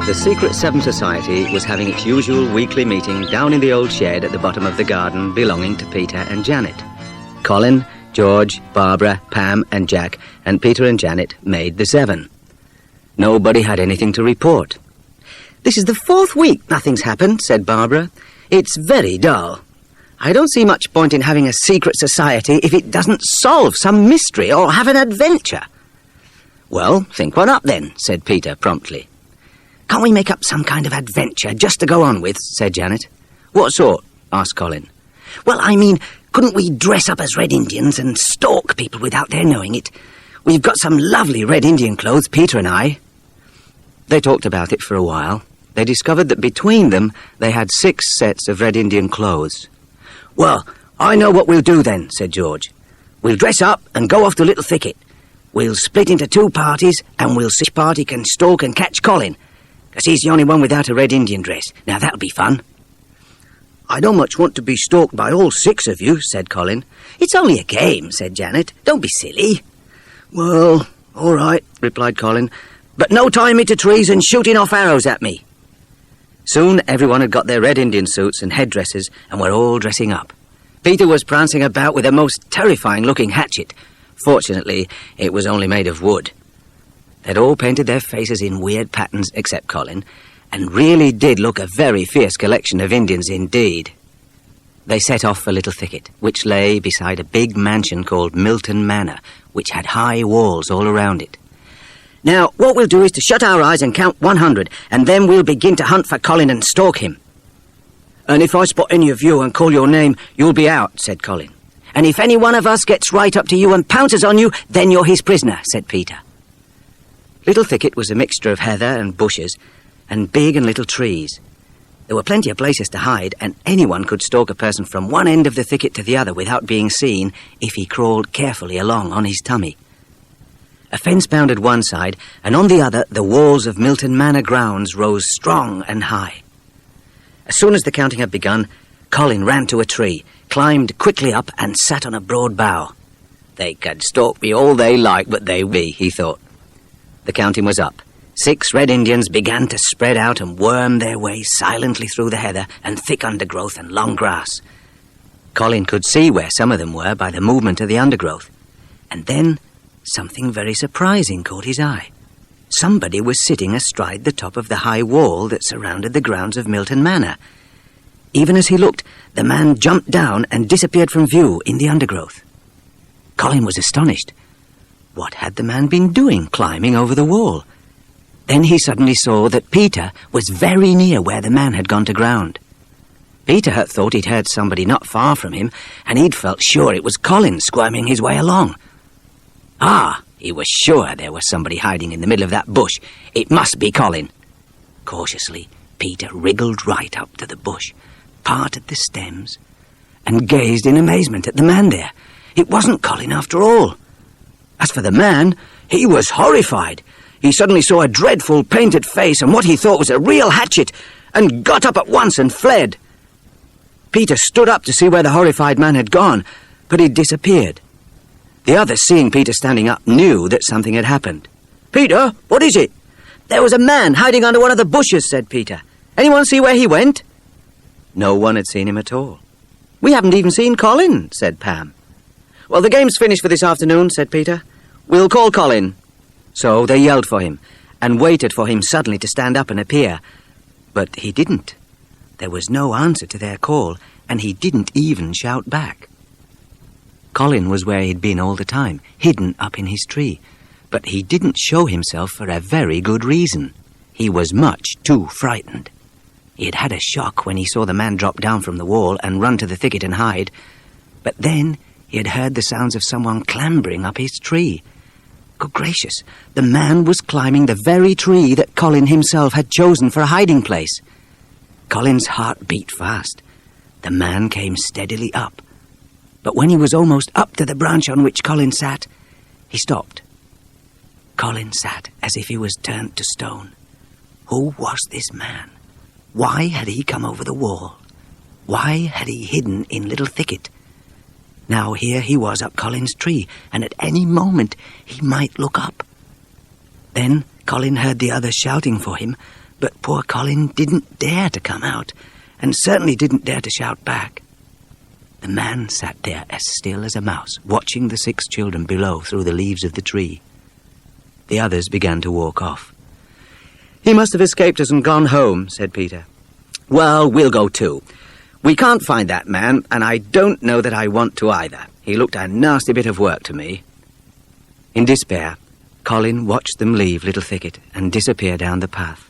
The Secret Seven Society was having its usual weekly meeting down in the old shed at the bottom of the garden belonging to Peter and Janet. Colin, George, Barbara, Pam and Jack and Peter and Janet made the seven. Nobody had anything to report. "This is the 4th week nothing's happened," said Barbara. "It's very dull. I don't see much point in having a secret society if it doesn't solve some mystery or have an adventure." "Well, think one up then," said Peter promptly. "Can't we make up some kind of adventure just to go on with?" said Janet. "What sort?" asked Colin. "Well, I mean, couldn't we dress up as Red Indians and stalk people without their knowing it? We've got some lovely Red Indian clothes, Peter and I." They talked about it for a while. They discovered that between them they had 6 sets of Red Indian clothes. "Well, I know what we'll do then," said George. "We'll dress up and go off to Little Thicket. We'll split into 2 parties and we'll see which party can stalk and catch Colin, because he's the only one without a Red Indian dress. Now that'll be fun." "I don't much want to be stalked by all 6 of you," said Colin. "It's only a game," said Janet. "Don't be silly." "Well, all right," replied Colin, "but no tying me to trees and shooting off arrows at me." Soon everyone had got their Red Indian suits and headdresses and were all dressing up. Peter was prancing about with a most terrifying-looking hatchet. Fortunately, it was only made of wood. They'd all painted their faces in weird patterns except Colin, and really did look a very fierce collection of Indians indeed. They set off for Little Thicket, which lay beside a big mansion called Milton Manor, which had high walls all around it. "Now, what we'll do is to shut our eyes and count 100, and then we'll begin to hunt for Colin and stalk him." "And if I spot any of you and call your name, you'll be out," said Colin. "And if any one of us gets right up to you and pounces on you, then you're his prisoner," said Peter. Little Thicket was a mixture of heather and bushes, and big and little trees. There were plenty of places to hide, and anyone could stalk a person from one end of the thicket to the other without being seen if he crawled carefully along on his tummy. A fence bounded one side, and on the other the walls of Milton Manor grounds rose strong and high. As soon as the counting had begun, Colin ran to a tree, climbed quickly up, and sat on a broad bough. "They could stalk me all they like, but they be," he thought. The counting was up. 6 Red Indians began to spread out and worm their way silently through the heather and thick undergrowth and long grass. Colin could see where some of them were by the movement of the undergrowth. And then something very surprising caught his eye. Somebody was sitting astride the top of the high wall that surrounded the grounds of Milton Manor. Even as he looked, the man jumped down and disappeared from view in the undergrowth. Colin was astonished. What had the man been doing climbing over the wall? Then he suddenly saw that Peter was very near where the man had gone to ground. Peter had thought he'd heard somebody not far from him, and he'd felt sure it was Colin squirming his way along. Ah, he was sure there was somebody hiding in the middle of that bush. It must be Colin. Cautiously, Peter wriggled right up to the bush, parted the stems, and gazed in amazement at the man there. It wasn't Colin after all. As for the man, he was horrified. He suddenly saw a dreadful painted face and what he thought was a real hatchet, and got up at once and fled. Peter stood up to see where the horrified man had gone, but he'd disappeared. The others, seeing Peter standing up, knew that something had happened. "Peter, what is it?" "There was a man hiding under one of the bushes," said Peter. "Anyone see where he went?" No one had seen him at all. "We haven't even seen Colin," said Pam. "Well, the game's finished for this afternoon," said Peter. "We'll call Colin." So they yelled for him, and waited for him suddenly to stand up and appear. But he didn't. There was no answer to their call, and he didn't even shout back. Colin was where he'd been all the time, hidden up in his tree. But he didn't show himself for a very good reason. He was much too frightened. He had had a shock when he saw the man drop down from the wall and run to the thicket and hide. But then he had heard the sounds of someone clambering up his tree. Good gracious, the man was climbing the very tree that Colin himself had chosen for a hiding place. Colin's heart beat fast. The man came steadily up. But when he was almost up to the branch on which Colin sat, he stopped. Colin sat as if he was turned to stone. Who was this man? Why had he come over the wall? Why had he hidden in Little Thicket? Now here he was up Colin's tree, and at any moment he might look up. Then Colin heard the others shouting for him, But poor Colin didn't dare to come out, and certainly didn't dare to shout back. The man sat there as still as a mouse, watching the 6 children below through the leaves of the tree. The others began to walk off. "He must have escaped us and gone home," said Peter. "Well, we'll go too. We can't find that man, and I don't know that I want to either. He looked a nasty bit of work to me." In despair, Colin watched them leave Little Thicket and disappear down the path.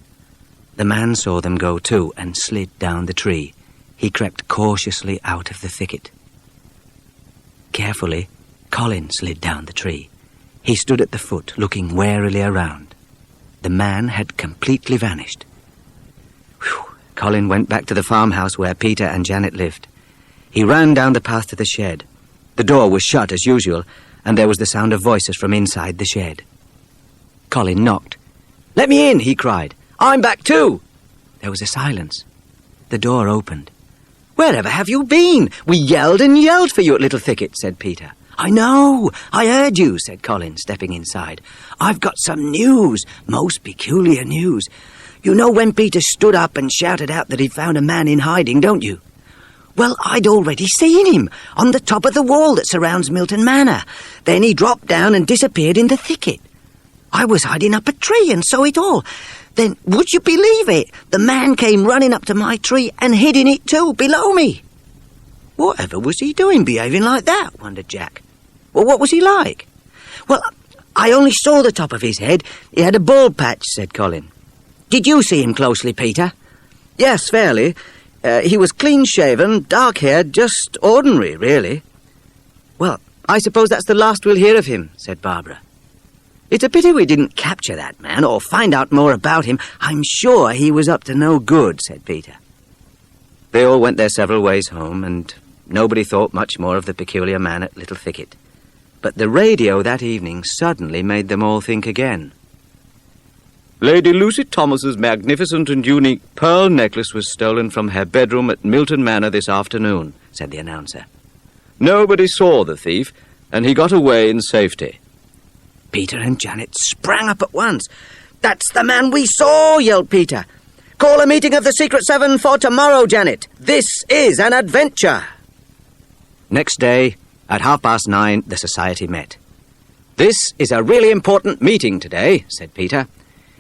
The man saw them go too and slid down the tree. He crept cautiously out of the thicket. Carefully, Colin slid down the tree. He stood at the foot, looking warily around. The man had completely vanished. Whew. Colin went back to the farmhouse where Peter and Janet lived. He ran down the path to the shed. The door was shut as usual, and there was the sound of voices from inside the shed. Colin knocked. "Let me in," he cried. "I'm back too." There was a silence. The door opened. "Wherever have you been? We yelled and yelled for you at Little Thicket," said Peter. "I know. I heard you," said Colin, stepping inside. "I've got some news, most peculiar news. You know when Peter stood up and shouted out that he'd found a man in hiding, don't you? Well, I'd already seen him on the top of the wall that surrounds Milton Manor. Then he dropped down and disappeared in the thicket. I was hiding up a tree and saw it all. Then, would you believe it? The man came running up to my tree and hid in it too, below me." "Whatever was he doing behaving like that?" wondered Jack. "Well, what was he like?" "Well, I only saw the top of his head. He had a bald patch," said Colin. "Did you see him closely, Peter?" "Yes, fairly. He was clean-shaven, dark-haired, just ordinary, really." "Well, I suppose that's the last we'll hear of him," said Barbara. "It's a pity we didn't capture that man or find out more about him. I'm sure he was up to no good," said Peter. They all went their several ways home, and nobody thought much more of the peculiar man at Little Thicket. But the radio that evening suddenly made them all think again. "Lady Lucy Thomas's magnificent and unique pearl necklace was stolen from her bedroom at Milton Manor this afternoon," said the announcer. "Nobody saw the thief, and he got away in safety." Peter and Janet sprang up at once. "That's the man we saw," yelled Peter. "Call a meeting of the Secret Seven for tomorrow, Janet. This is an adventure." Next day, at 9:30, the society met. "This is a really important meeting today," said Peter.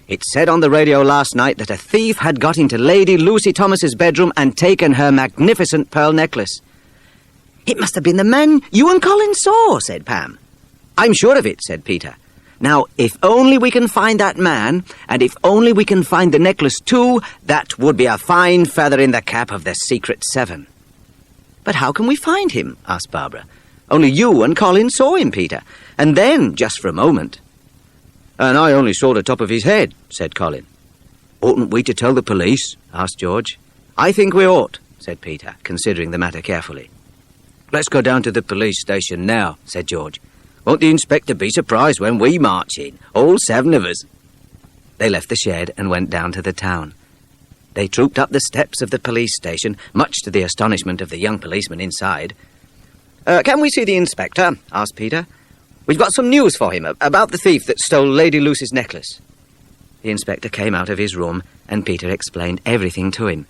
"It said on the radio last night that a thief had got into Lady Lucy Thomas's bedroom and taken her magnificent pearl necklace." "It must have been the man you and Colin saw," said Pam. "I'm sure of it," said Peter. "Now, if only we can find that man, and if only we can find the necklace too, that would be a fine feather in the cap of the Secret Seven." "But how can we find him?" asked Barbara. "Only you and Colin saw him, Peter, and then just for a moment." "And I only saw the top of his head," said Colin. "Oughtn't we to tell the police?" asked George. "I think we ought," said Peter, considering the matter carefully. "Let's go down to the police station now," said George. "Won't the inspector be surprised when we march in, all 7 of us?" They left the shed and went down to the town. They trooped up the steps of the police station, much to the astonishment of the young policeman inside. Can we see the inspector?" asked Peter. "We've got some news for him about the thief that stole Lady Lucy's necklace." The inspector came out of his room, and Peter explained everything to him.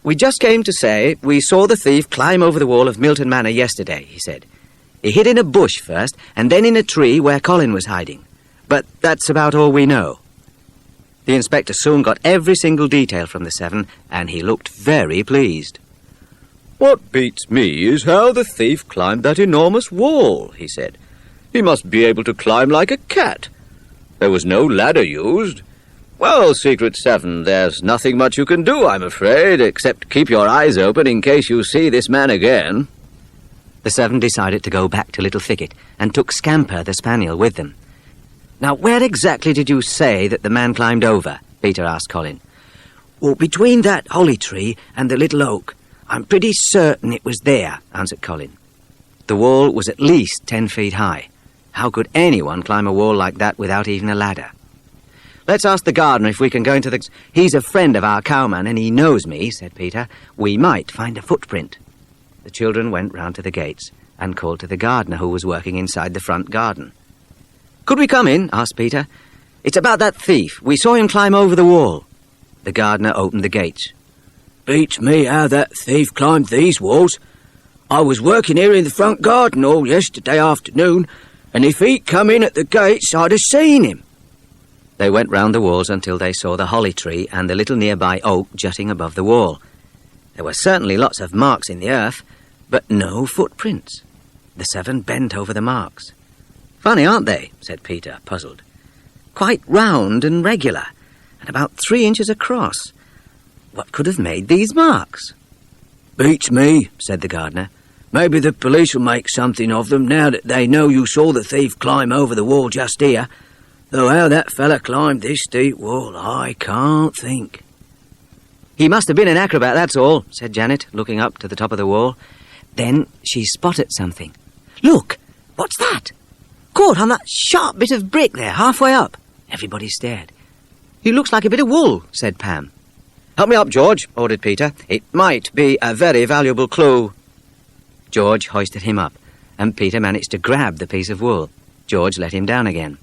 "We just came to say we saw the thief climb over the wall of Milton Manor yesterday," he said. "He hid in a bush first, and then in a tree where Colin was hiding. But that's about all we know." The inspector soon got every single detail from the 7, and he looked very pleased. "What beats me is how the thief climbed that enormous wall," he said. "He must be able to climb like a cat. There was no ladder used. Well, Secret Seven, there's nothing much you can do, I'm afraid, except keep your eyes open in case you see this man again." The 7 decided to go back to Little Thicket and took Scamper the spaniel with them. "Now, where exactly did you say that the man climbed over?" Peter asked Colin. "Well, between that holly tree and the little oak. I'm pretty certain it was there," answered Colin. The wall was at least 10 feet high. How could anyone climb a wall like that without even a ladder? "Let's ask the gardener if we can go into the... He's a friend of our cowman and he knows me," said Peter. "We might find a footprint." The children went round to the gates and called to the gardener who was working inside the front garden. "Could we come in?" asked Peter. "It's about that thief. We saw him climb over the wall." The gardener opened the gates. "Beats me how that thief climbed these walls. I was working here in the front garden all yesterday afternoon, and if he'd come in at the gates, I'd have seen him." They went round the walls until they saw the holly tree and the little nearby oak jutting above the wall. There were certainly lots of marks in the earth, but no footprints. The 7 bent over the marks. "Funny, aren't they?" said Peter, puzzled. "Quite round and regular, and about 3 inches across. What could have made these marks?" "Beats me," said the gardener. "Maybe the police will make something of them now that they know you saw the thief climb over the wall just here. Though how that fella climbed this steep wall, I can't think." "He must have been an acrobat, that's all," said Janet, looking up to the top of the wall. Then she spotted something. "Look! What's that? Caught on that sharp bit of brick there, halfway up." Everybody stared. "It looks like a bit of wool," said Pam. "Help me up, George," ordered Peter. "It might be a very valuable clue." George hoisted him up, and Peter managed to grab the piece of wool. George let him down again.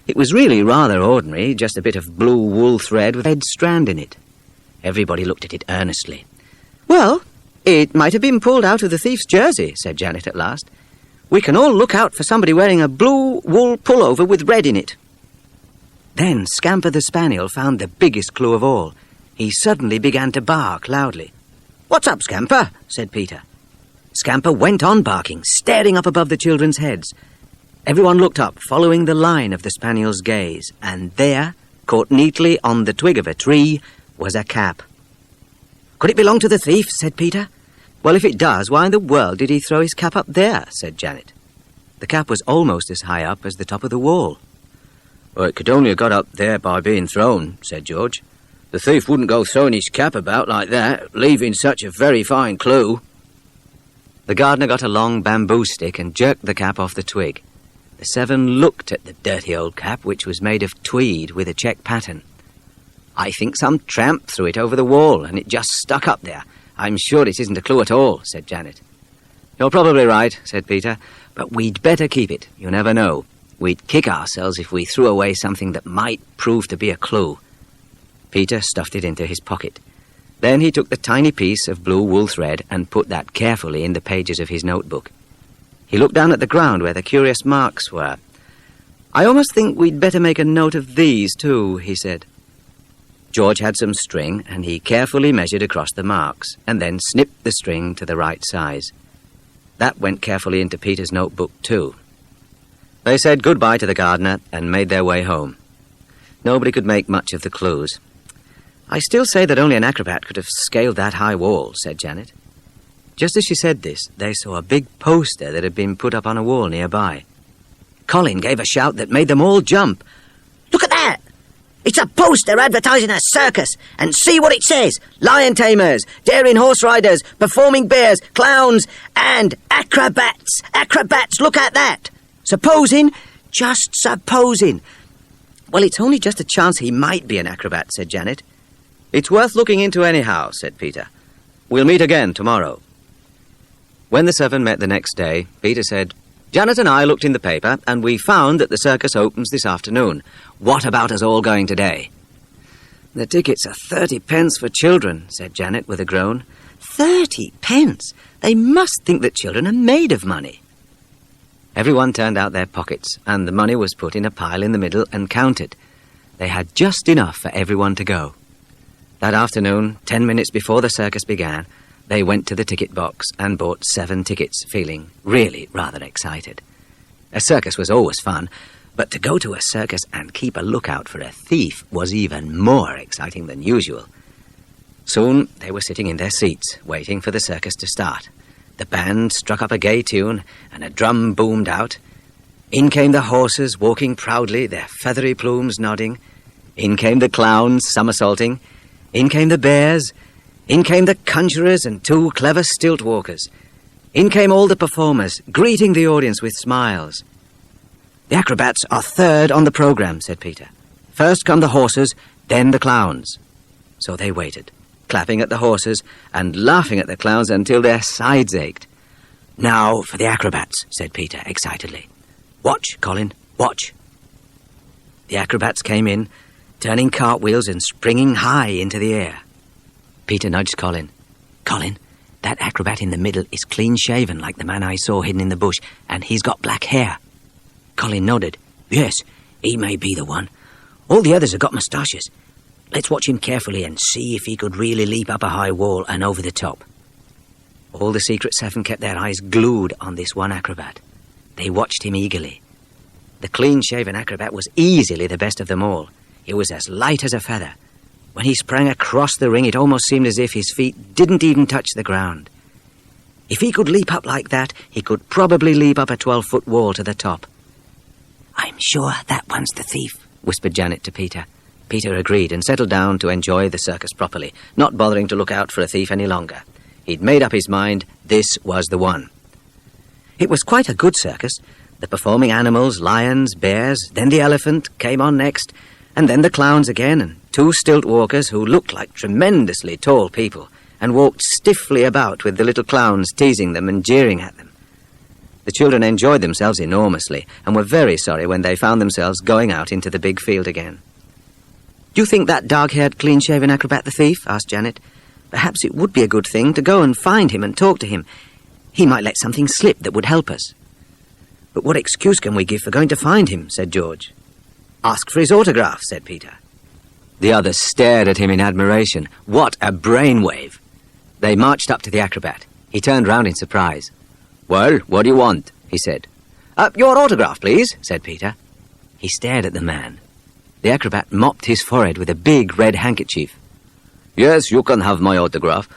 It was really rather ordinary, just a bit of blue wool thread with a red strand in it. Everybody looked at it earnestly. "Well, it might have been pulled out of the thief's jersey," said Janet at last. "We can all look out for somebody wearing a blue wool pullover with red in it." Then Scamper the Spaniel found the biggest clue of all. He suddenly began to bark loudly. "What's up, Scamper?" said Peter. Scamper went on barking, staring up above the children's heads. Everyone looked up, following the line of the spaniel's gaze, and there, caught neatly on the twig of a tree, was a cap. "Could it belong to the thief?" said Peter. "Well, if it does, why in the world did he throw his cap up there?" said Janet. The cap was almost as high up as the top of the wall. "Well, it could only have got up there by being thrown," said George. "The thief wouldn't go throwing his cap about like that, leaving such a very fine clue." The gardener got a long bamboo stick and jerked the cap off the twig. The 7 looked at the dirty old cap, which was made of tweed with a check pattern. "I think some tramp threw it over the wall, and it just stuck up there. I'm sure it isn't a clue at all," said Janet. "You're probably right," said Peter, "but we'd better keep it. You never know. We'd kick ourselves if we threw away something that might prove to be a clue." Peter stuffed it into his pocket. Then he took the tiny piece of blue wool thread and put that carefully in the pages of his notebook. He looked down at the ground where the curious marks were. "I almost think we'd better make a note of these, too," he said. George had some string, and he carefully measured across the marks, and then snipped the string to the right size. That went carefully into Peter's notebook, too. They said goodbye to the gardener and made their way home. Nobody could make much of the clues. "I still say that only an acrobat could have scaled that high wall," said Janet. Just as she said this, they saw a big poster that had been put up on a wall nearby. Colin gave a shout that made them all jump. "Look at that! It's a poster advertising a circus, and see what it says. Lion tamers, daring horse riders, performing bears, clowns, and acrobats. Acrobats, look at that. Supposing, just supposing." "Well, it's only just a chance he might be an acrobat," said Janet. "It's worth looking into anyhow," said Peter. "We'll meet again tomorrow." When the 7 met the next day, Peter said, "Janet and I looked in the paper, and we found that the circus opens this afternoon. What about us all going today?" "The tickets are 30 pence for children," said Janet with a groan. 30 pence? They must think that children are made of money." Everyone turned out their pockets, and the money was put in a pile in the middle and counted. They had just enough for everyone to go. That afternoon, 10 minutes before the circus began, they went to the ticket box and bought 7 tickets, feeling really rather excited. A circus was always fun, but to go to a circus and keep a lookout for a thief was even more exciting than usual. Soon they were sitting in their seats, waiting for the circus to start. The band struck up a gay tune, and a drum boomed out. In came the horses, walking proudly, their feathery plumes nodding. In came the clowns, somersaulting. In came the bears. In came the conjurers and 2 clever stilt walkers. In came all the performers, greeting the audience with smiles. "The acrobats are 3rd on the program," said Peter. "First come the horses, then the clowns." So they waited, clapping at the horses and laughing at the clowns until their sides ached. "Now for the acrobats," said Peter excitedly. "Watch, Colin, watch." The acrobats came in, turning cartwheels and springing high into the air. Peter nudged Colin. "Colin, that acrobat in the middle is clean-shaven like the man I saw hidden in the bush, and he's got black hair." Colin nodded. "Yes, he may be the one. All the others have got moustaches. Let's watch him carefully and see if he could really leap up a high wall and over the top." All the Secret Seven kept their eyes glued on this one acrobat. They watched him eagerly. The clean-shaven acrobat was easily the best of them all. He was as light as a feather. When he sprang across the ring, it almost seemed as if his feet didn't even touch the ground. If he could leap up like that, he could probably leap up a 12-foot wall to the top. "I'm sure that one's the thief," whispered Janet to Peter. Peter agreed and settled down to enjoy the circus properly, not bothering to look out for a thief any longer. He'd made up his mind this was the one. It was quite a good circus. The performing animals, lions, bears, then the elephant came on next, and then the clowns again, and 2 stilt walkers who looked like tremendously tall people and walked stiffly about with the little clowns teasing them and jeering at them. The children enjoyed themselves enormously and were very sorry when they found themselves going out into the big field again. "Do you think that dark-haired, clean-shaven acrobat the thief?" asked Janet. "Perhaps it would be a good thing to go and find him and talk to him. He might let something slip that would help us." "But what excuse can we give for going to find him?" said George. "Ask for his autograph," said Peter. The others stared at him in admiration. What a brainwave! They marched up to the acrobat. He turned round in surprise. "Well, what do you want?" he said. "Your autograph, please," said Peter. He stared at the man. The acrobat mopped his forehead with a big red handkerchief. "Yes, you can have my autograph,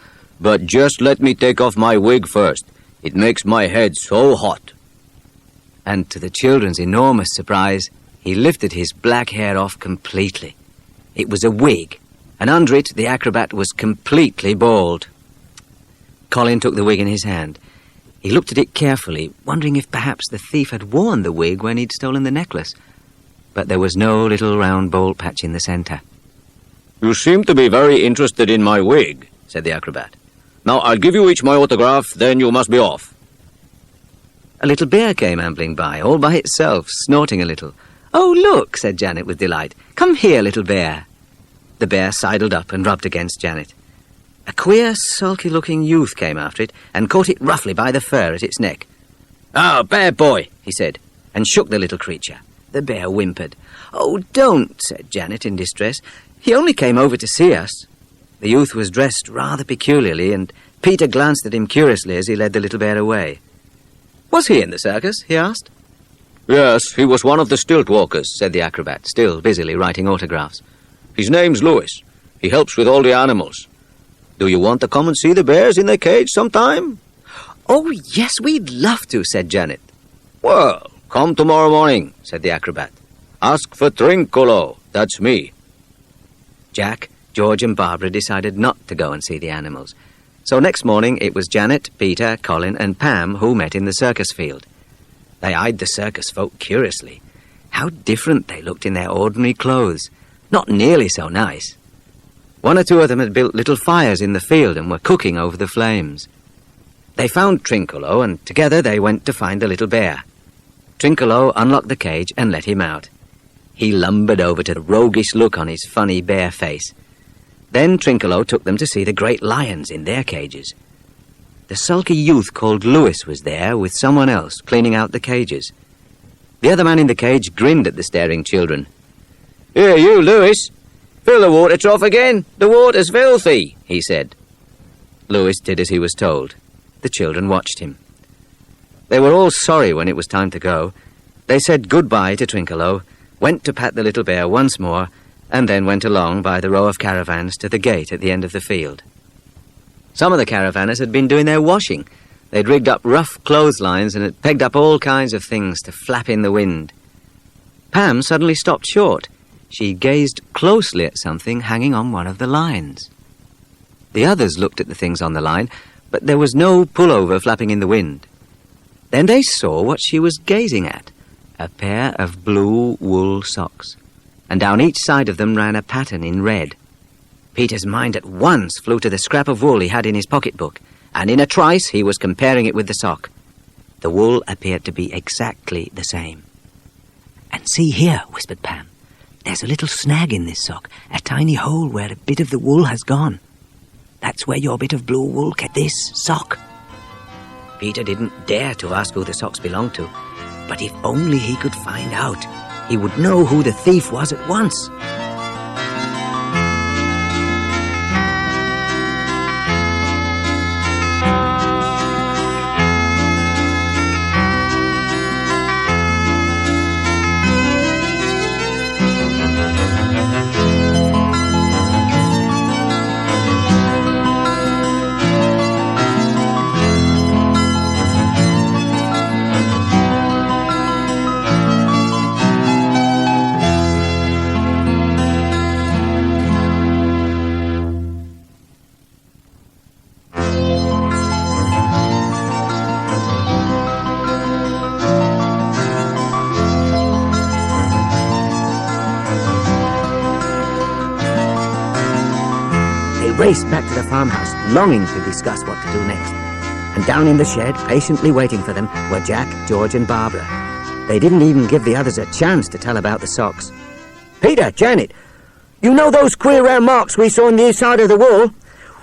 but just let me take off my wig first. It makes my head so hot." And to the children's enormous surprise, he lifted his black hair off completely. It was a wig, and under it the acrobat was completely bald. Colin took the wig in his hand. He looked at it carefully, wondering if perhaps the thief had worn the wig when he'd stolen the necklace. But there was no little round bald patch in the centre. "You seem to be very interested in my wig," said the acrobat. "Now I'll give you each my autograph, then you must be off." A little bear came ambling by, all by itself, snorting a little. "Oh, look," said Janet with delight. "Come here, little bear." The bear sidled up and rubbed against Janet. A queer, sulky-looking youth came after it and caught it roughly by the fur at its neck. "Oh, bear boy," he said, and shook the little creature. The bear whimpered. "Oh, don't," said Janet in distress. "He only came over to see us." The youth was dressed rather peculiarly, and Peter glanced at him curiously as he led the little bear away. "Was he in the circus?" he asked. "Yes, he was one of the stilt walkers," said the acrobat, still busily writing autographs. "His name's Louis. He helps with all the animals. Do you want to come and see the bears in their cage sometime?" "Oh, yes, we'd love to," said Janet. "Well, come tomorrow morning," said the acrobat. "Ask for Trincolo. That's me." Jack, George and Barbara decided not to go and see the animals. So next morning it was Janet, Peter, Colin and Pam who met in the circus field. They eyed the circus folk curiously. How different they looked in their ordinary clothes. Not nearly so nice. 1 or 2 of them had built little fires in the field and were cooking over the flames. They found Trincolo, and together they went to find the little bear. Trincolo unlocked the cage and let him out. He lumbered over to the roguish look on his funny bear face. Then Trincolo took them to see the great lions in their cages. The sulky youth called Louis was there with someone else cleaning out the cages. The other man in the cage grinned at the staring children. "Here, you, Louis! Fill the water trough again. The water's filthy," he said. Louis did as he was told. The children watched him. They were all sorry when it was time to go. They said goodbye to Trincolo, went to pat the little bear once more, and then went along by the row of caravans to the gate at the end of the field. Some of the caravanners had been doing their washing. They'd rigged up rough clotheslines and had pegged up all kinds of things to flap in the wind. Pam suddenly stopped short. She gazed closely at something hanging on one of the lines. The others looked at the things on the line, but there was no pullover flapping in the wind. Then they saw what she was gazing at, a pair of blue wool socks, and down each side of them ran a pattern in red. Peter's mind at once flew to the scrap of wool he had in his pocketbook, and in a trice he was comparing it with the sock. The wool appeared to be exactly the same. "And see here," whispered Pam. There's a little snag in this sock, a tiny hole where a bit of the wool has gone. That's where your bit of blue wool kept this sock. Peter didn't dare to ask who the socks belonged to, But if only he could find out, he would know who the thief was at once. Raced back to the farmhouse, longing to discuss what to do next. And down in the shed, patiently waiting for them, were Jack, George and Barbara. They didn't even give the others a chance to tell about the socks. Peter, Janet, you know those queer round marks we saw on the inside of the wall?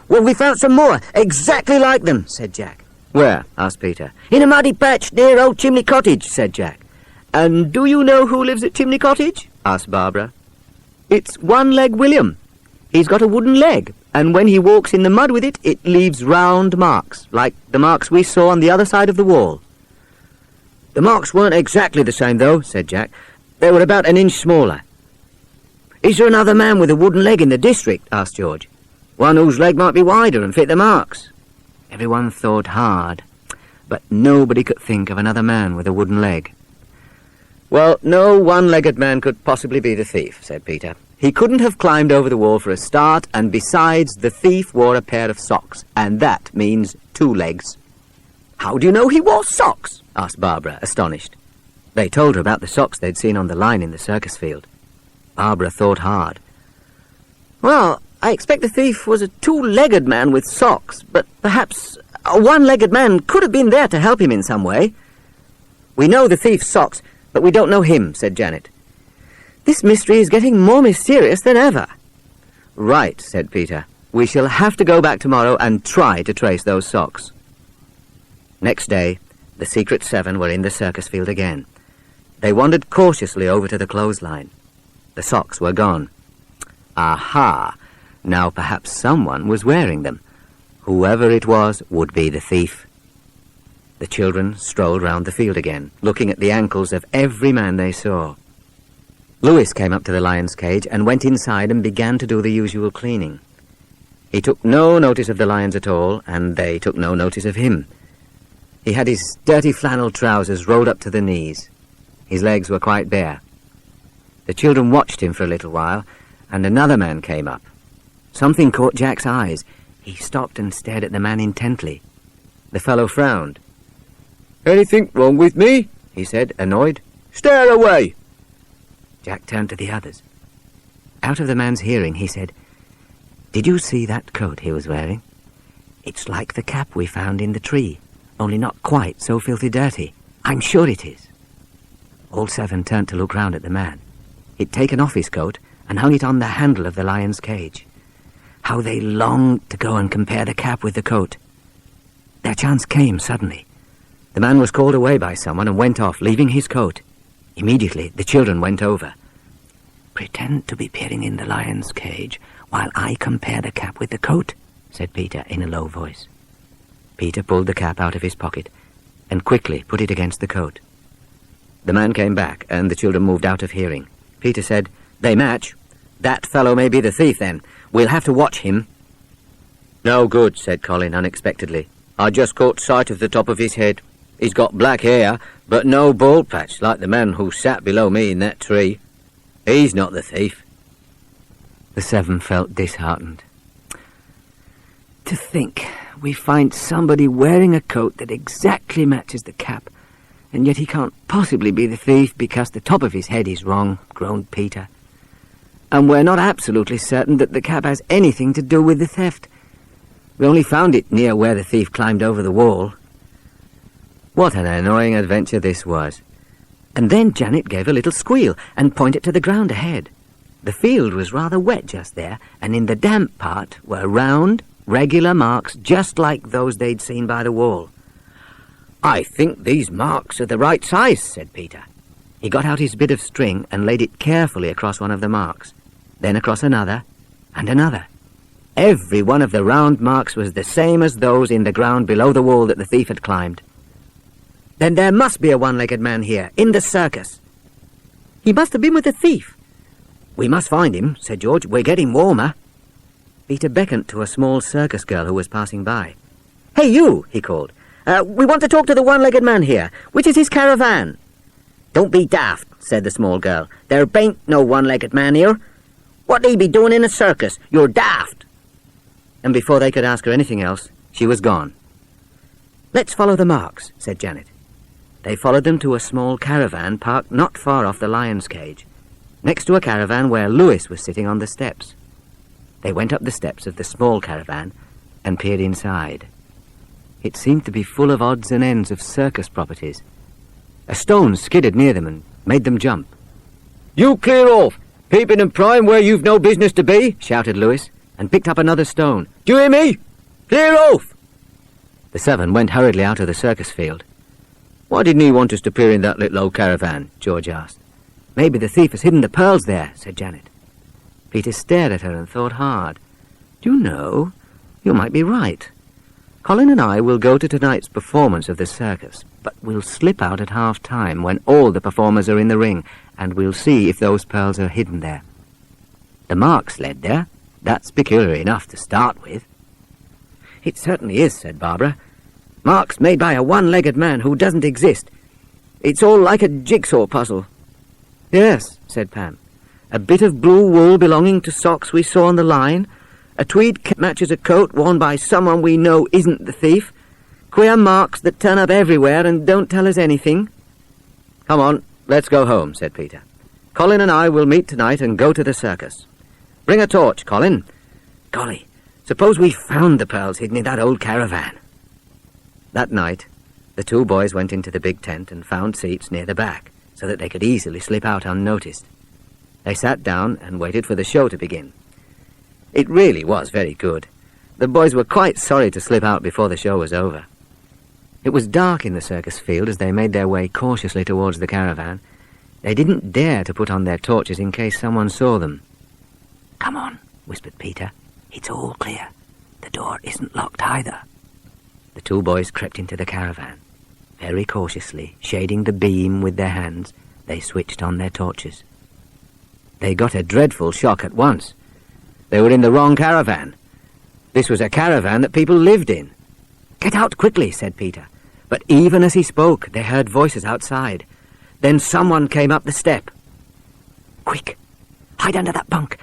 Well, we found some more, exactly like them, said Jack. Where? Asked Peter. In a muddy patch near Old Chimney Cottage, said Jack. And do you know who lives at Chimney Cottage? Asked Barbara. It's One-Leg William. He's got a wooden leg, and when he walks in the mud with it, it leaves round marks, like the marks we saw on the other side of the wall. The marks weren't exactly the same, though, said Jack. They were about an inch smaller. Is there another man with a wooden leg in the district? Asked George. One whose leg might be wider and fit the marks. Everyone thought hard, but nobody could think of another man with a wooden leg. Well, no one-legged man could possibly be the thief, said Peter. He couldn't have climbed over the wall for a start, and besides, the thief wore a pair of socks, and that means 2 legs. How do you know he wore socks? Asked Barbara, astonished. They told her about the socks they'd seen on the line in the circus field. Barbara thought hard. Well, I expect the thief was a 2-legged man with socks, but perhaps a one-legged man could have been there to help him in some way. We know the thief's socks, but we don't know him, said Janet. This mystery is getting more mysterious than ever. Right, said Peter. We shall have to go back tomorrow and try to trace those socks. Next day, the Secret 7 were in the circus field again. They wandered cautiously over to the clothesline. The socks were gone. Aha! Now perhaps someone was wearing them. Whoever it was would be the thief. The children strolled round the field again, looking at the ankles of every man they saw. Louis came up to the lion's cage and went inside and began to do the usual cleaning. He took no notice of the lions at all, and they took no notice of him. He had his dirty flannel trousers rolled up to the knees. His legs were quite bare. The children watched him for a little while, and another man came up. Something caught Jack's eyes. He stopped and stared at the man intently. The fellow frowned. "Anything wrong with me?" he said, annoyed. "Stare away!" Jack turned to the others. Out of the man's hearing, he said, "Did you see that coat he was wearing? It's like the cap we found in the tree, only not quite so filthy dirty. I'm sure it is." All 7 turned to look round at the man. He'd taken off his coat and hung it on the handle of the lion's cage. How they longed to go and compare the cap with the coat. Their chance came suddenly. The man was called away by someone and went off, leaving his coat. Immediately, the children went over. "Pretend to be peering in the lion's cage while I compare the cap with the coat," said Peter in a low voice. Peter pulled the cap out of his pocket and quickly put it against the coat. The man came back, and the children moved out of hearing. Peter said, "They match. That fellow may be the thief, then. We'll have to watch him." "No good," said Colin unexpectedly. "I just caught sight of the top of his head. He's got black hair, but no bald patch like the man who sat below me in that tree. He's not the thief." The 7 felt disheartened. To think we find somebody wearing a coat that exactly matches the cap, and yet he can't possibly be the thief because the top of his head is wrong, groaned Peter. And we're not absolutely certain that the cap has anything to do with the theft. We only found it near where the thief climbed over the wall. What an annoying adventure this was. And then Janet gave a little squeal and pointed to the ground ahead. The field was rather wet just there, and in the damp part were round, regular marks just like those they'd seen by the wall. "I think these marks are the right size," said Peter. He got out his bit of string and laid it carefully across one of the marks, then across another and another. Every one of the round marks was the same as those in the ground below the wall that the thief had climbed. "Then there must be a one-legged man here, in the circus. He must have been with the thief." "We must find him," said George. "We're getting warmer." Peter beckoned to a small circus girl who was passing by. "Hey, you," he called. "We want to talk to the one-legged man here. Which is his caravan?" Don't be daft, said the small girl. There bain't no one-legged man here. What'd he be doing in a circus? You're daft. And before they could ask her anything else, she was gone. "Let's follow the marks," said Janet. They followed them to a small caravan parked not far off the lion's cage, next to a caravan where Lewis was sitting on the steps. They went up the steps of the small caravan and peered inside. It seemed to be full of odds and ends of circus properties. A stone skidded near them and made them jump. "You clear off! Peeping and prying where you've no business to be!" shouted Lewis, and picked up another stone. "Do you hear me? Clear off!" The 7 went hurriedly out of the circus field. "Why didn't he want us to peer in that little old caravan?" George asked. "Maybe the thief has hidden the pearls there," said Janet. Peter stared at her and thought hard. "Do you know, you might be right. Colin and I will go to tonight's performance of the circus, but we'll slip out at half-time when all the performers are in the ring, and we'll see if those pearls are hidden there. The marks led there. That's peculiar enough to start with." "It certainly is," said Barbara. "Marks made by a one-legged man who doesn't exist. It's all like a jigsaw puzzle." "Yes," said Pam. "A bit of blue wool belonging to socks we saw on the line. A tweed cap matches a coat worn by someone we know isn't the thief. Queer marks that turn up everywhere and don't tell us anything." "Come on, let's go home," said Peter. "Colin and I will meet tonight and go to the circus. Bring a torch, Colin. Golly, suppose we found the pearls hidden in that old caravan." That night, the 2 boys went into the big tent and found seats near the back, so that they could easily slip out unnoticed. They sat down and waited for the show to begin. It really was very good. The boys were quite sorry to slip out before the show was over. It was dark in the circus field as they made their way cautiously towards the caravan. They didn't dare to put on their torches in case someone saw them. "Come on," whispered Peter. "It's all clear. The door isn't locked either." The 2 boys crept into the caravan. Very cautiously, shading the beam with their hands, they switched on their torches. They got a dreadful shock at once. They were in the wrong caravan. This was a caravan that people lived in. "Get out quickly," said Peter. But even as he spoke, they heard voices outside. Then someone came up the step. "Quick, hide under that bunk.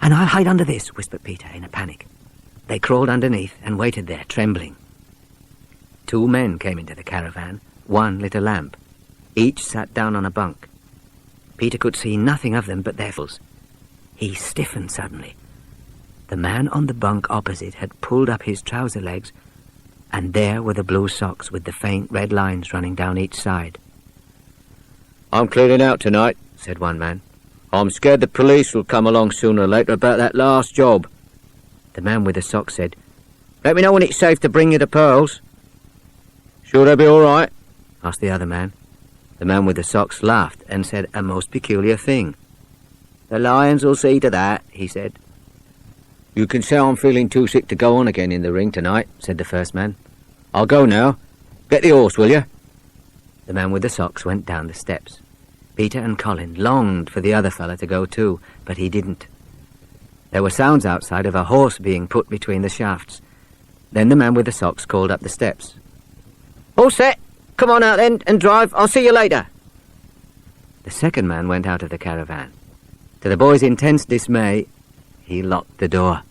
And I'll hide under this," whispered Peter in a panic. They crawled underneath and waited there, trembling. 2 men came into the caravan. 1 lit a lamp. Each sat down on a bunk. Peter could see nothing of them but their faces. He stiffened suddenly. The man on the bunk opposite had pulled up his trouser legs, and there were the blue socks with the faint red lines running down each side. "I'm clearing out tonight," said one man. "I'm scared the police will come along sooner or later about that last job." The man with the socks said, "Let me know when it's safe to bring you the pearls." "Sure they'll be all right?" asked the other man. The man with the socks laughed and said a most peculiar thing. "The lions will see to that," he said. "You can say I'm feeling too sick to go on again in the ring tonight," said the first man. "I'll go now. Get the horse, will you?" The man with the socks went down the steps. Peter and Colin longed for the other fella to go too, but he didn't. There were sounds outside of a horse being put between the shafts. Then the man with the socks called up the steps. "All set. Come on out then and drive. I'll see you later." The second man went out of the caravan. To the boys' intense dismay, he locked the door.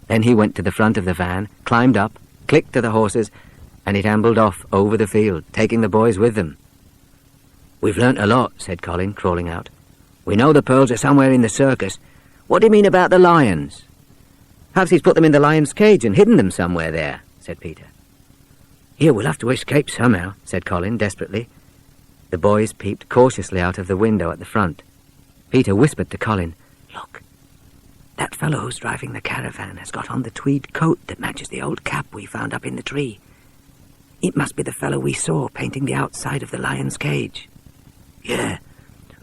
Then he went to the front of the van, climbed up, clicked to the horses, and it ambled off over the field, taking the boys with them. "We've learnt a lot," said Colin, crawling out. "We know the pearls are somewhere in the circus. What do you mean about the lions?" "Perhaps he's put them in the lion's cage and hidden them somewhere there," said Peter. "Here, we'll have to escape somehow," said Colin desperately. The boys peeped cautiously out of the window at the front. Peter whispered to Colin, Look, that fellow who's driving the caravan has got on the tweed coat that matches the old cap we found up in the tree. It must be the fellow we saw painting the outside of the lion's cage. Yeah,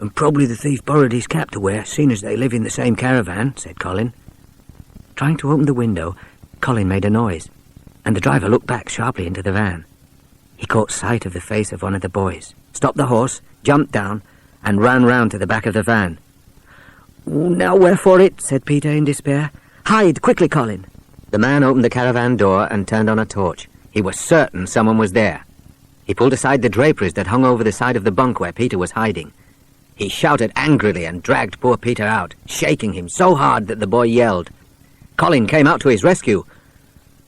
and probably the thief borrowed his cap to wear, seeing as they live in the same caravan, said Colin. Trying to open the window, Colin made a noise, and the driver looked back sharply into the van. He caught sight of the face of one of the boys, stopped the horse, jumped down, and ran round to the back of the van. "Now where for it?" said Peter in despair. "Hide, quickly, Colin." The man opened the caravan door and turned on a torch. He was certain someone was there. He pulled aside the draperies that hung over the side of the bunk where Peter was hiding. He shouted angrily and dragged poor Peter out, shaking him so hard that the boy yelled. Colin came out to his rescue.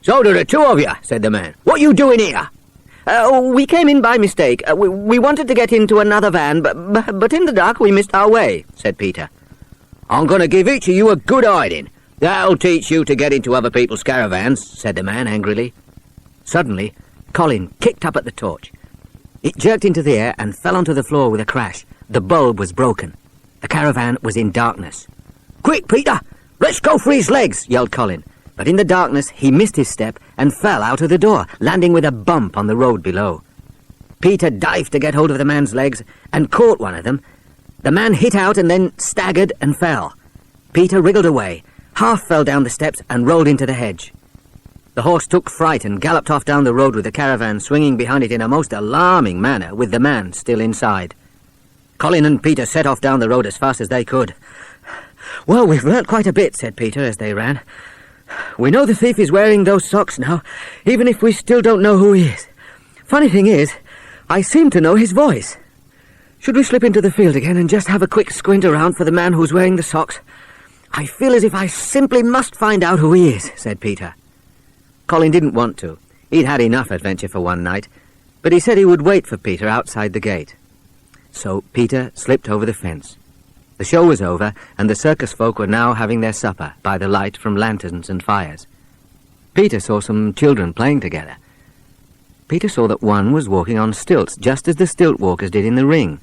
"So there are two of you," said the man. "What you doing here?" We came in by mistake. We wanted to get into another van, but in the dark we missed our way," said Peter. "I'm going to give each of you a good hiding. That'll teach you to get into other people's caravans," said the man angrily. Suddenly, Colin kicked up at the torch. It jerked into the air and fell onto the floor with a crash. The bulb was broken. The caravan was in darkness. "Quick, Peter! Let's go for his legs!" yelled Colin. But in the darkness, he missed his step and fell out of the door, landing with a bump on the road below. Peter dived to get hold of the man's legs and caught one of them. The man hit out and then staggered and fell. Peter wriggled away, half fell down the steps and rolled into the hedge. The horse took fright and galloped off down the road with the caravan swinging behind it in a most alarming manner, with the man still inside. Colin and Peter set off down the road as fast as they could. "Well, we've learnt quite a bit," said Peter as they ran. "We know the thief is wearing those socks now, even if we still don't know who he is. Funny thing is, I seem to know his voice. Should we slip into the field again and just have a quick squint around for the man who's wearing the socks? I feel as if I simply must find out who he is," said Peter. Colin didn't want to. He'd had enough adventure for one night, but he said he would wait for Peter outside the gate. So Peter slipped over the fence. The show was over, and the circus folk were now having their supper by the light from lanterns and fires. Peter saw some children playing together. Peter saw that one was walking on stilts, just as the stilt walkers did in the ring.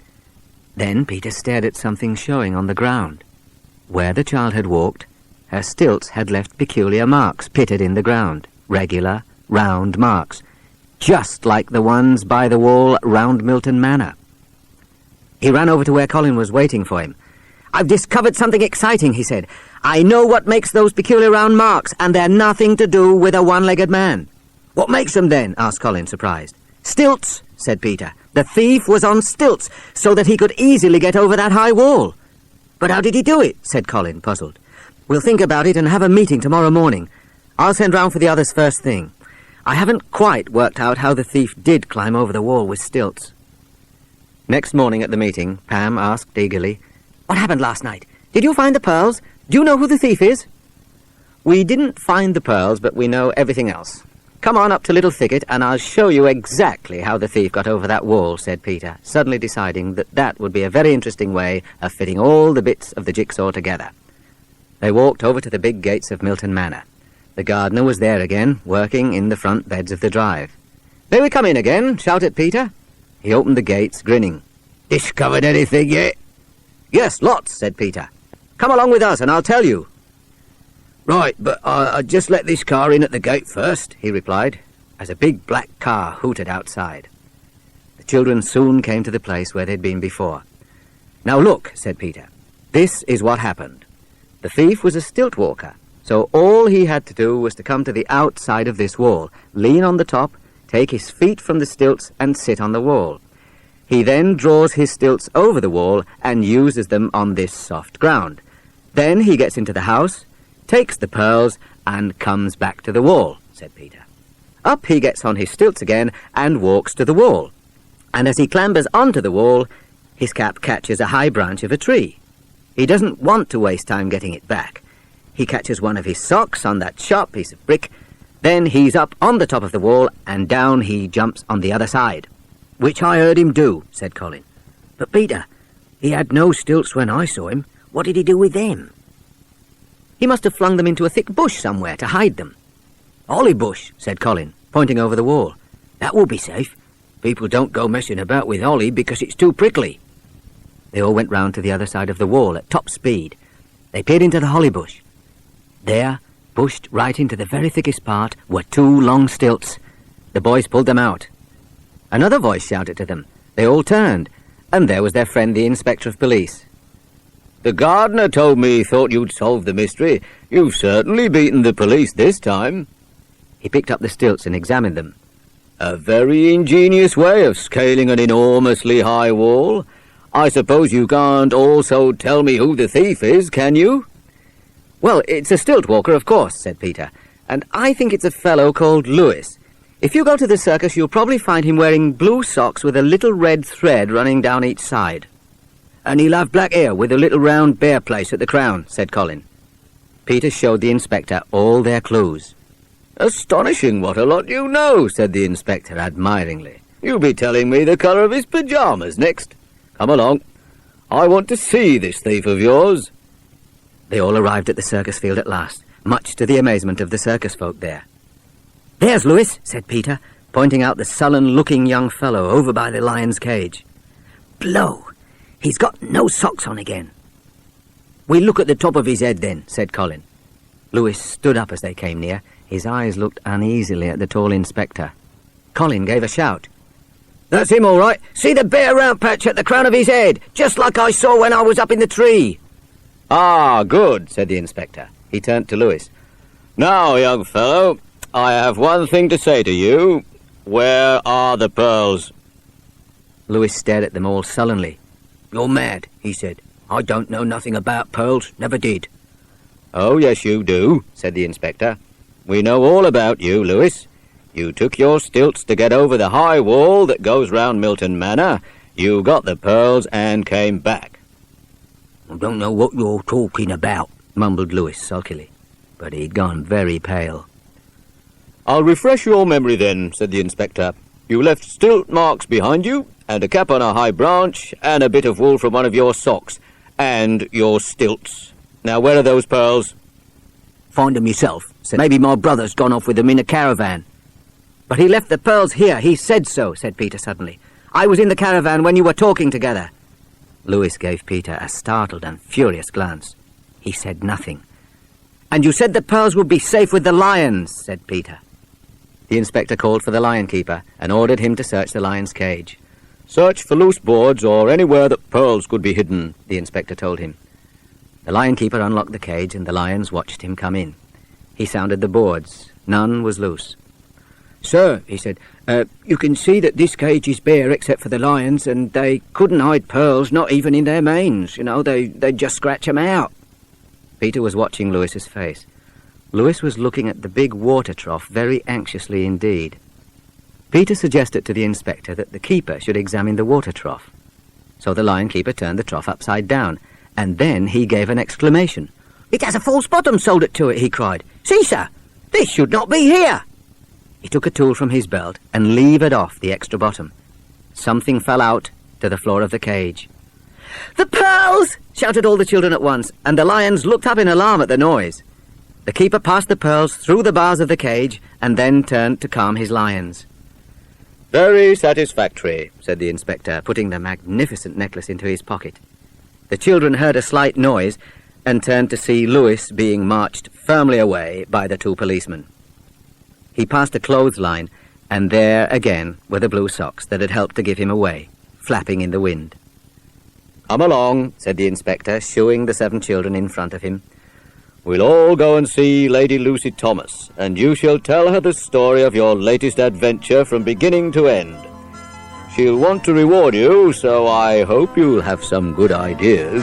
Then Peter stared at something showing on the ground. Where the child had walked, her stilts had left peculiar marks pitted in the ground, regular, round marks, just like the ones by the wall round Milton Manor. He ran over to where Colin was waiting for him. "I've discovered something exciting," he said. "I know what makes those peculiar round marks, and they're nothing to do with a one-legged man." "What makes them then?" asked Colin, surprised. "Stilts," said Peter. "The thief was on stilts, so that he could easily get over that high wall." "But how did he do it?" said Colin, puzzled. "We'll think about it and have a meeting tomorrow morning. I'll send round for the others first thing. I haven't quite worked out how the thief did climb over the wall with stilts." Next morning at the meeting, Pam asked eagerly, "What happened last night? Did you find the pearls? Do you know who the thief is?" "We didn't find the pearls, but we know everything else. Come on up to Little Thicket, and I'll show you exactly how the thief got over that wall," said Peter, suddenly deciding that that would be a very interesting way of fitting all the bits of the jigsaw together. They walked over to the big gates of Milton Manor. The gardener was there again, working in the front beds of the drive. "May we come in again?" shouted Peter. He opened the gates, grinning. "Discovered anything yet?" "Yes, lots," said Peter. "Come along with us and I'll tell you." "Right, but I'll just let this car in at the gate first," he replied, as a big black car hooted outside. The children soon came to the place where they'd been before. "Now look," said Peter. "This is what happened. The thief was a stilt walker, so all he had to do was to come to the outside of this wall, lean on the top, take his feet from the stilts and sit on the wall. He then draws his stilts over the wall and uses them on this soft ground. Then he gets into the house, takes the pearls, and comes back to the wall," said Peter. Up he gets on his stilts again and walks to the wall. And as he clambers onto the wall, his cap catches a high branch of a tree. He doesn't want to waste time getting it back. He catches one of his socks on that sharp piece of brick. Then he's up on the top of the wall, and down he jumps on the other side. "Which I heard him do," said Colin. "But Peter, he had no stilts when I saw him. What did he do with them?" "He must have flung them into a thick bush somewhere to hide them." "Holly bush," said Colin, pointing over the wall. "That will be safe. People don't go messing about with holly because it's too prickly." They all went round to the other side of the wall at top speed. They peered into the holly bush. There, pushed right into the very thickest part, were 2 long stilts. The boys pulled them out. Another voice shouted to them. They all turned, and there was their friend, the inspector of police. "The gardener told me he thought you'd solved the mystery. You've certainly beaten the police this time." He picked up the stilts and examined them. "A very ingenious way of scaling an enormously high wall. I suppose you can't also tell me who the thief is, can you?" "Well, it's a stilt walker, of course," said Peter, "and I think it's a fellow called Lewis. If you go to the circus, you'll probably find him wearing blue socks with a little red thread running down each side. And he'll have black hair with a little round bear place at the crown," said Colin. Peter showed the inspector all their clues. "Astonishing what a lot you know," said the inspector admiringly. "You'll be telling me the colour of his pyjamas next. Come along. I want to see this thief of yours." They all arrived at the circus field at last, much to the amazement of the circus folk there. "There's Lewis," said Peter, pointing out the sullen-looking young fellow over by the lion's cage. "Blow! He's got no socks on again." "We'll look at the top of his head then," said Colin. Lewis stood up as they came near. His eyes looked uneasily at the tall inspector. Colin gave a shout. "That's him, all right. See the bare round patch at the crown of his head, just like I saw when I was up in the tree." "Ah, good," said the inspector. He turned to Lewis. "Now, young fellow, I have one thing to say to you. Where are the pearls?" Lewis stared at them all sullenly. "You're mad," he said. "I don't know nothing about pearls, never did." "Oh, yes, you do," said the inspector. "We know all about you, Lewis. You took your stilts to get over the high wall that goes round Milton Manor. You got the pearls and came back." "I don't know what you're talking about," mumbled Lewis sulkily, but he'd gone very pale. "I'll refresh your memory then," said the inspector. "You left stilt marks behind you, and a cap on a high branch, and a bit of wool from one of your socks, and your stilts. Now, where are those pearls?" "Find them yourself," said. "Maybe my brother's gone off with them in a caravan." "But he left the pearls here. He said so," said Peter suddenly. "I was in the caravan when you were talking together." Lewis gave Peter a startled and furious glance. He said nothing. "And you said the pearls would be safe with the lions," said Peter. The inspector called for the lion keeper and ordered him to search the lion's cage. "Search for loose boards or anywhere that pearls could be hidden," the inspector told him. The lion keeper unlocked the cage and the lions watched him come in. He sounded the boards. None was loose. "Sir," he said, "you can see that this cage is bare except for the lions, and they couldn't hide pearls, not even in their manes. You know, they'd just scratch 'em out." Peter was watching Lewis's face. Lewis was looking at the big water trough very anxiously indeed. Peter suggested to the inspector that the keeper should examine the water trough. So the lion keeper turned the trough upside down, and then he gave an exclamation. "It has a false bottom soldered to it," he cried. "See, sir, this should not be here." He took a tool from his belt and levered off the extra bottom. Something fell out to the floor of the cage. "The pearls!" shouted all the children at once, and the lions looked up in alarm at the noise. The keeper passed the pearls through the bars of the cage and then turned to calm his lions. "Very satisfactory," said the inspector, putting the magnificent necklace into his pocket. The children heard a slight noise and turned to see Lewis being marched firmly away by the 2 policemen. He passed a clothesline, and there again were the blue socks that had helped to give him away, flapping in the wind. "Come along," said the inspector, shooing the 7 children in front of him. "We'll all go and see Lady Lucy Thomas, and you shall tell her the story of your latest adventure from beginning to end. She'll want to reward you, so I hope you'll have some good ideas."